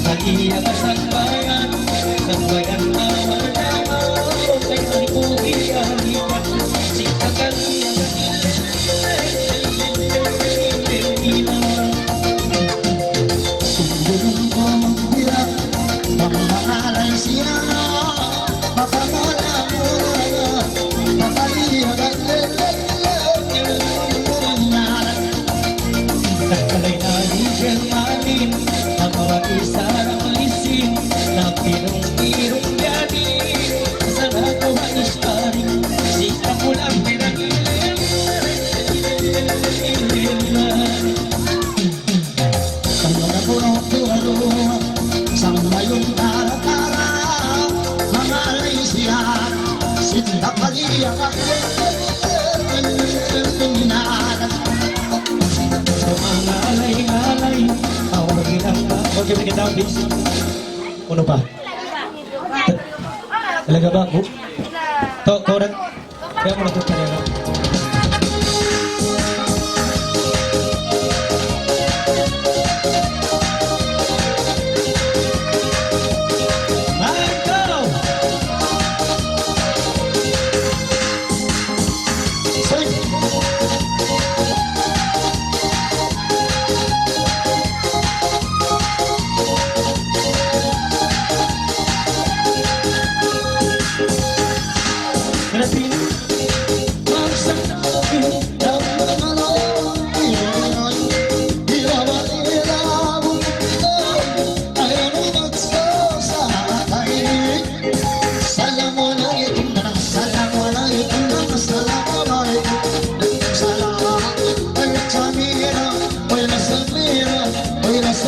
Mahiya ka sa bayan awal nama kay alipugi alipat si kagalian Sumulong ko magbira Pamahalay siya Mapamala mo Mapalihan at Nakalay na di Germanin Ang mga isa na malisin Na pirong-pirong yanin Sa nagawa ni Shari Sika mo lang pinag-ilan Ang mga puno-puno Sa mayong tara-tara Mga laysya Sinta kaliya Alay-alay Tawagin ang Huwag yung pinitawag bis Uno pa Talaga ba? Korek Kaya mo natin kanina Buenas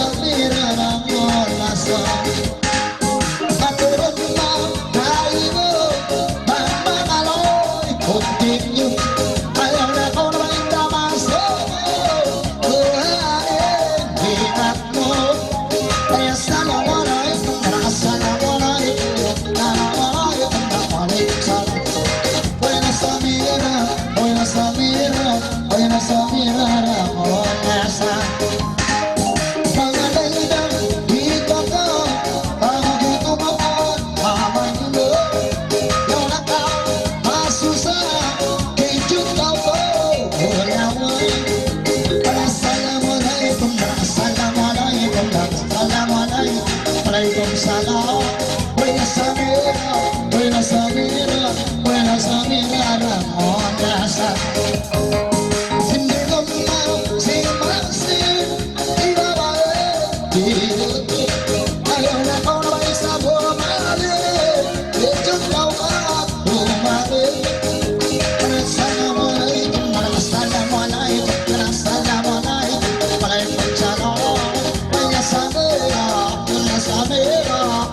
amigas, Ramón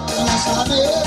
Buenas amigas,